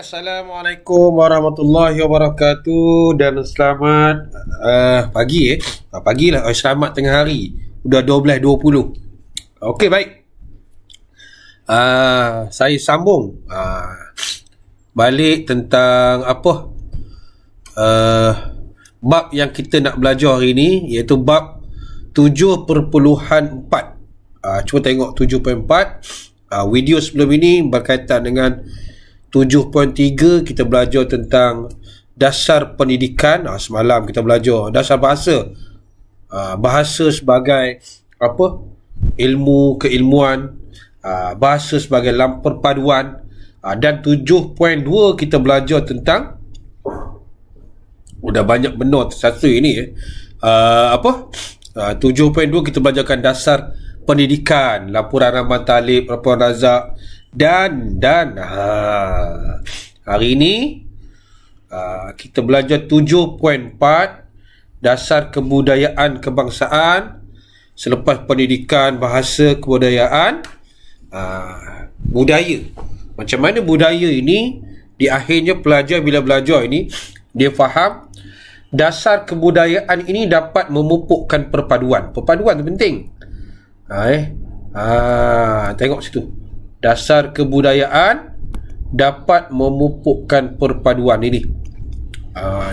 Assalamualaikum warahmatullahi wabarakatuh dan selamat pagi pagilah, selamat tengah hari. Udah 12.20. Okey, baik. Saya sambung balik tentang bab yang kita nak belajar hari ni, iaitu bab 7.4. Cuba tengok 7.4. Video sebelum ini berkaitan dengan 7.3. Kita belajar tentang dasar pendidikan. Semalam kita belajar dasar bahasa. Bahasa sebagai ilmu keilmuan, bahasa sebagai perpaduan. Dan 7.2 kita belajar tentang, udah banyak benda satu ini 7.2 kita belajarkan dasar pendidikan, laporan Rahman Talib, laporan Razak, dan hari ini kita belajar 7.4 dasar kebudayaan kebangsaan. Selepas pendidikan, bahasa, kebudayaan, budaya. Macam mana budaya ini, di akhirnya pelajar bila belajar ini, dia faham dasar kebudayaan ini dapat memupukkan perpaduan. Perpaduan tu penting. Tengok situ. Dasar kebudayaan dapat memupukkan perpaduan ini.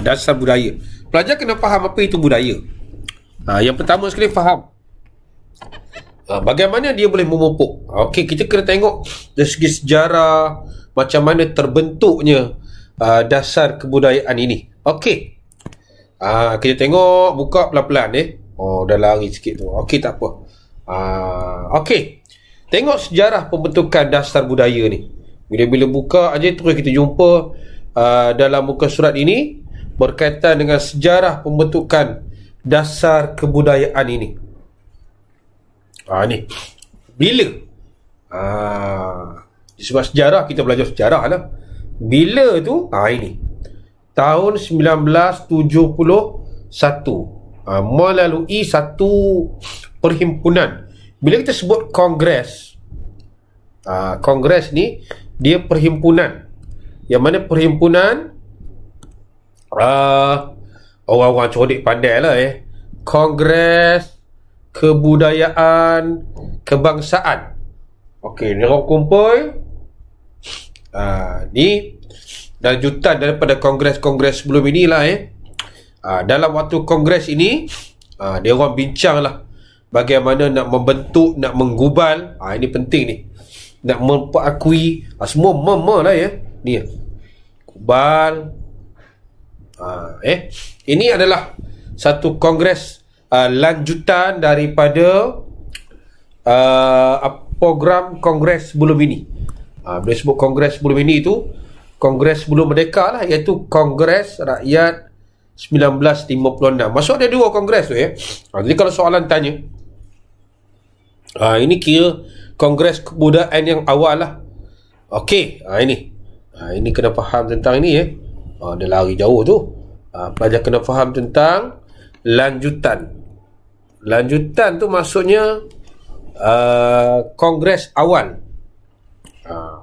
Dasar budaya. Pelajar kena faham apa itu budaya. Yang pertama sekali faham bagaimana dia boleh memupuk. Okey, kita kena tengok dari segi sejarah, macam mana terbentuknya dasar kebudayaan ini. Okey. Kita tengok, buka pelan-pelan dah lari sikit tu. Okey, tak apa. Okey. Tengok sejarah pembentukan dasar budaya ni. Bila-bila buka aja terus kita jumpa dalam muka surat ini berkaitan dengan sejarah pembentukan dasar kebudayaan ini. Ni. Bila? Sebab sejarah, kita belajar sejarah lah. Bila tu? Ini. Tahun 1971. Melalui satu perhimpunan. Bila kita sebut kongres, kongres ni dia perhimpunan. Yang mana perhimpunan orang-orang cerdik pandai lah Kongres Kebudayaan Kebangsaan. Okey, ni orang kumpul. Ni lanjutan daripada kongres-kongres sebelum inilah dalam waktu kongres ini, dia orang bincang lah bagaimana nak membentuk, nak menggubal. Ini penting ni. Nak memperakui semua lah ni. Gubal. Ini adalah satu kongres lanjutan daripada program kongres sebelum ini. Bila sebut kongres sebelum ini itu kongres sebelum merdeka lah, iaitu Kongres Rakyat 1956. Maksud ada dua kongres tu Jadi kalau soalan tanya, ini kira kongres kebudayaan yang awal lah. Okey, ini kena faham tentang ini dia lari jauh tu. Pelajar kena faham tentang lanjutan. Lanjutan tu maksudnya kongres awal.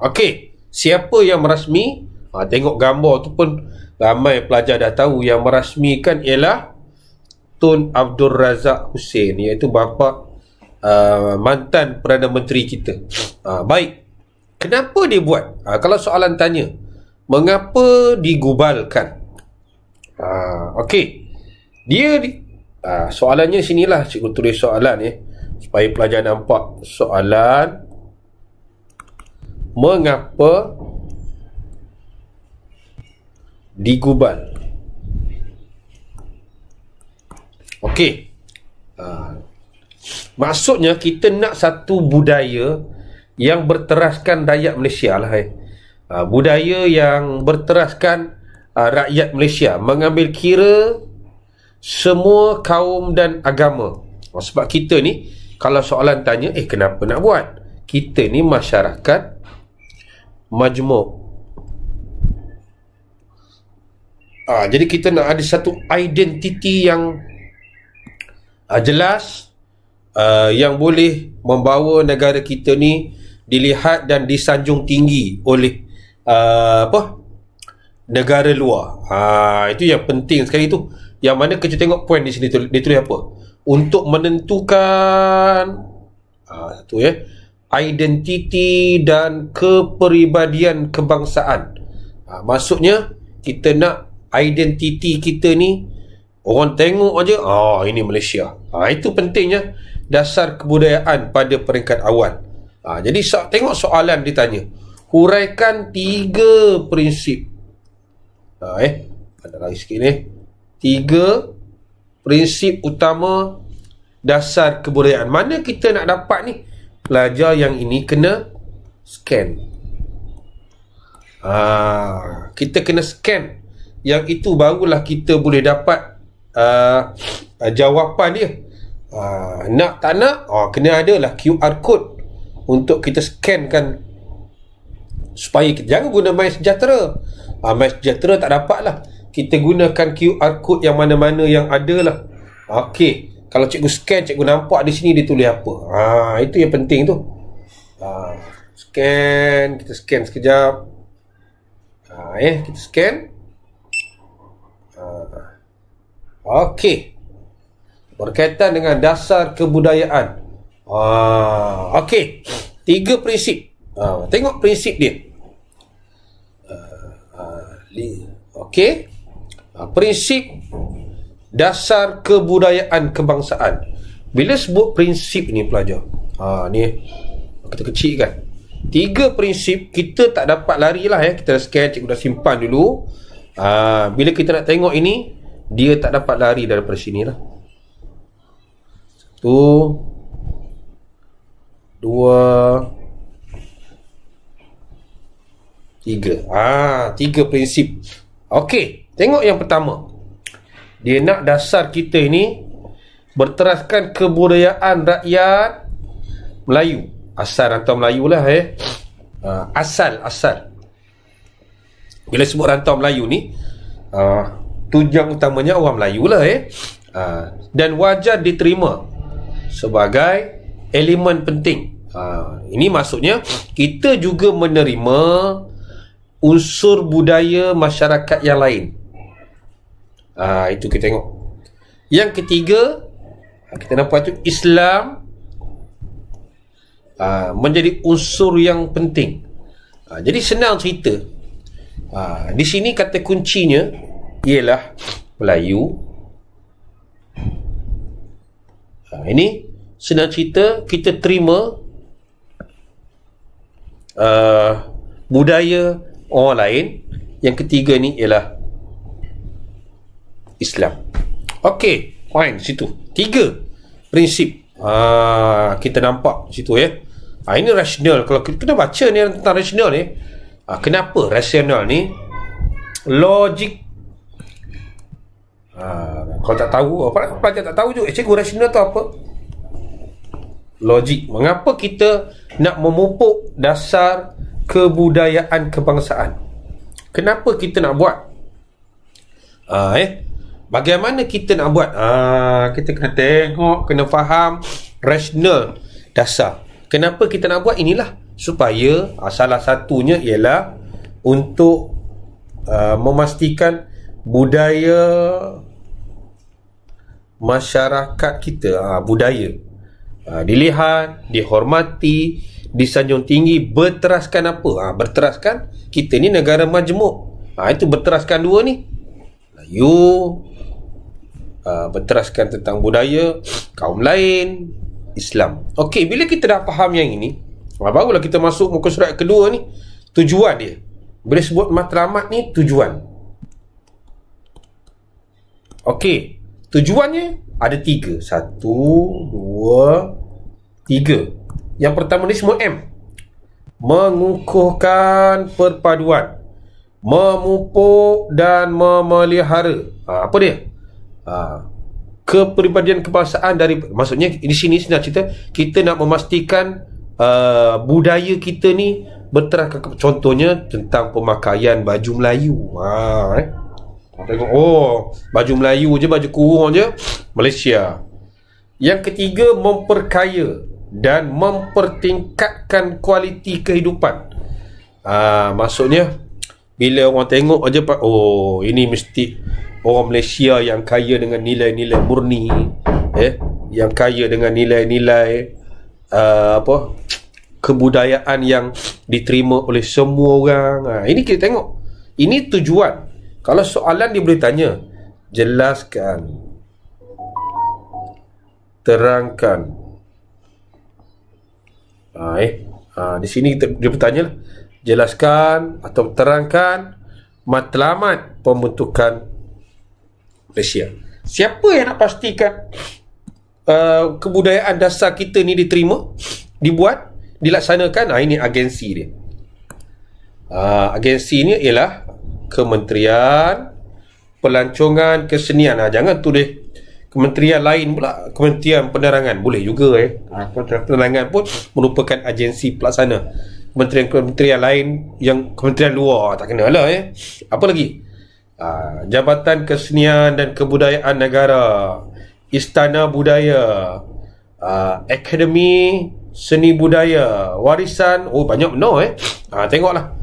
Okey, siapa yang merasmi? Tengok gambar tu pun ramai pelajar dah tahu. Yang merasmikan ialah Tun Abdul Razak Hussein, iaitu bapa mantan Perdana Menteri kita. Baik, kenapa dia buat? Kalau soalan tanya, mengapa digubalkan? Okey, dia soalannya sinilah. Cikgu tulis soalan supaya pelajar nampak soalan. Mengapa digubal? Okey, maksudnya kita nak satu budaya yang berteraskan rakyat Malaysia lah. Budaya yang berteraskan rakyat Malaysia, mengambil kira semua kaum dan agama. Sebab kita ni, kalau soalan tanya, kenapa nak buat? Kita ni masyarakat majmuk. Jadi kita nak ada satu identiti yang jelas, yang boleh membawa negara kita ni dilihat dan disanjung tinggi oleh negara luar. Itu yang penting sekali tu. Yang mana kita tengok poin di sini dia tulis apa? Untuk menentukan satu identiti dan kepribadian kebangsaan. Maksudnya kita nak identiti kita ni orang tengok aja, ini Malaysia. Itu pentingnya dasar kebudayaan pada peringkat awal. Jadi tengok soalan ditanya, huraikan 3 prinsip. Ada lagi sikit ni. 3 prinsip utama dasar kebudayaan. Mana kita nak dapat ni? Pelajar yang ini kena scan. Kita kena scan. Yang itu barulah kita boleh dapat jawapan dia. Nak tak nak, kena ada lah QR code untuk kita scankan, supaya kita jangan guna MySejahtera. MySejahtera tak dapat lah. Kita gunakan QR code yang mana-mana yang ada lah. Okey, kalau cikgu scan, cikgu nampak di sini dia tulis apa. Itu yang penting tu. Scan, kita scan sekejap. Kita scan. Okey, berkaitan dengan dasar kebudayaan. Okey, 3 prinsip. Tengok prinsip dia. Okey, prinsip dasar kebudayaan kebangsaan. Bila sebut prinsip ni pelajar, ni kita kecilkan 3 prinsip. Kita tak dapat lari lah kita scan, cikgu dah simpan dulu. Bila kita nak tengok ini, dia tak dapat lari daripada sini lah. 1, 2, 3. 3 prinsip. Okey, tengok yang pertama. Dia nak dasar kita ini berteraskan kebudayaan rakyat Melayu. Asal rantau Melayu lah Asal. Bila sebut rantau Melayu ni, tujuan utamanya orang Melayu lah dan wajar diterima sebagai elemen penting. Ini maksudnya kita juga menerima unsur budaya masyarakat yang lain. Itu kita tengok. Yang ketiga, kita nampak tu Islam menjadi unsur yang penting. Jadi senang cerita. Di sini kata kuncinya ialah Melayu. Ini senang cerita, kita terima budaya orang lain. Yang ketiga ni ialah Islam. Okey, fine situ. 3 prinsip. Kita nampak situ ini rasional. Kalau kita kena baca ni tentang rasional ni, kenapa rasional ni logik. Kalau tak tahu, pelajar tak tahu juga cikgu rasional tu apa? Logik. Mengapa kita nak memupuk dasar kebudayaan kebangsaan? Kenapa kita nak buat? Bagaimana kita nak buat? Kita kena tengok, kena faham rasional dasar. Kenapa kita nak buat? Inilah supaya salah satunya ialah untuk memastikan budaya masyarakat kita, budaya dilihat, dihormati, disanjung tinggi, berteraskan apa? Berteraskan kita ni negara majmuk. Itu berteraskan 2 ni. Melayu, berteraskan tentang budaya kaum lain, Islam. Okey, bila kita dah faham yang ini, barulah kita masuk muka surat kedua ni, tujuan dia. Bila sebut matlamat ni, tujuan. Okey, tujuannya ada 3. 1, 2, 3. Yang pertama ni semua M. Mengukuhkan perpaduan, memupuk dan memelihara. Apa dia? Kepribadian kebangsaan dari, maksudnya di sini senang cerita, kita nak memastikan budaya kita ni berteraskan. Contohnya tentang pemakaian baju Melayu. Tengok, baju Melayu je, baju kurung je, Malaysia. Yang ketiga, memperkaya dan mempertingkatkan kualiti kehidupan. Maksudnya bila orang tengok aja, oh ini mesti orang Malaysia yang kaya dengan nilai-nilai murni, yang kaya dengan nilai-nilai kebudayaan yang diterima oleh semua orang. Ini kita tengok, ini tujuan. Kalau soalan dia boleh tanya, jelaskan, terangkan. Di sini dia bertanya lah, jelaskan atau terangkan matlamat pembentukan Malaysia. Siapa yang nak pastikan kebudayaan dasar kita ni diterima, dibuat, dilaksanakan? Ini agensi dia. Agensi ni ialah Kementerian Pelancongan Kesenian. Jangan tulis kementerian lain pula, Kementerian Penerangan. Boleh juga Kementerian Penerangan pun merupakan agensi pelaksana. Kementerian lain yang kementerian luar tak kena lah. Apa lagi? Jabatan Kesenian dan Kebudayaan Negara, Istana Budaya, Akademi Seni Budaya, Warisan. Banyak benar. Tengoklah.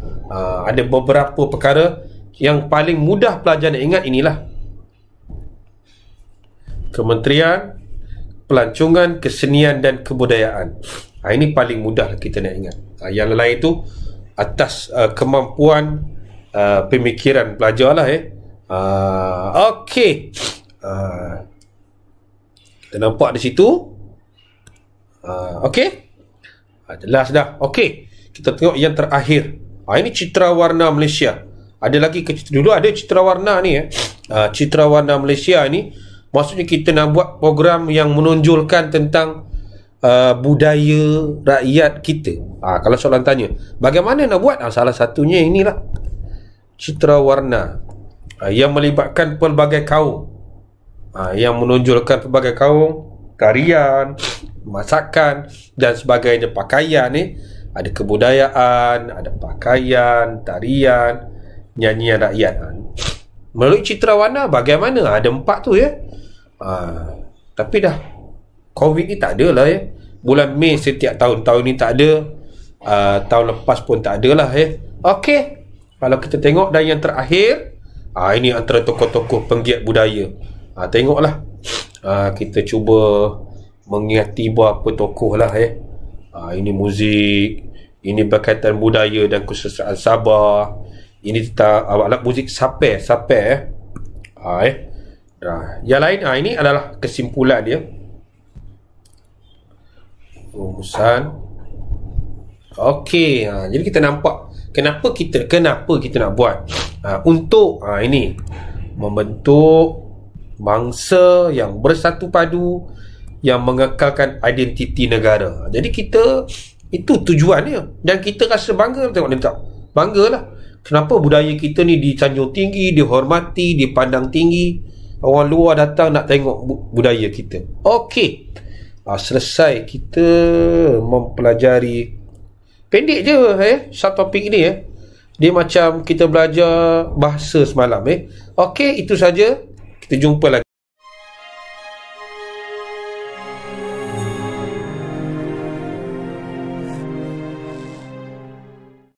Ada beberapa perkara yang paling mudah pelajar nak ingat. Inilah Kementerian Pelancongan Kesenian dan Kebudayaan. Ini paling mudah kita nak ingat. Yang lain tu atas kemampuan pemikiran pelajar lah. Okey. Kita nampak di situ. Okey. Jelas dah. Okey. Kita tengok yang terakhir. Ini citra warna Malaysia. Ada lagi dulu ada citra warna ni. Citra warna Malaysia ni maksudnya kita nak buat program yang menonjolkan tentang budaya rakyat kita. Kalau soalan tanya, bagaimana nak buat? Salah satunya inilah citra warna yang melibatkan pelbagai kaum, yang menonjolkan pelbagai kaum, tarian, masakan dan sebagainya. Pakaian ni ada kebudayaan, ada pakaian, tarian, nyanyian rakyat. Melalui citra warna bagaimana? Ada 4 tu tapi dah COVID ni tak ada lah. Bulan Mei setiap tahun ni tak ada. Tahun lepas pun tak ada lah. Okey. Kalau kita tengok dan yang terakhir, ini antara tokoh-tokoh penggiat budaya. Tengoklah. Kita cuba mengingati beberapa tokoh lah. Ini muzik, ini berkaitan budaya dan kesusahan Sabah. Ini tentang alat muzik Sapeh. Yang lain, ini adalah kesimpulan dia. Rumusan. Okey, jadi kita nampak kenapa kita nak buat untuk ini membentuk bangsa yang bersatu padu, yang mengekalkan identiti negara. Jadi kita, itu tujuannya, dan kita rasa bangga. Tengok dia tak banggalah. Kenapa budaya kita ni disanjung tinggi, dihormati, dipandang tinggi. Orang luar datang nak tengok budaya kita. Okey. Selesai kita mempelajari. Pendek je subtopik ni. Dia macam kita belajar bahasa semalam. Okey, itu saja. Kita jumpa lagi.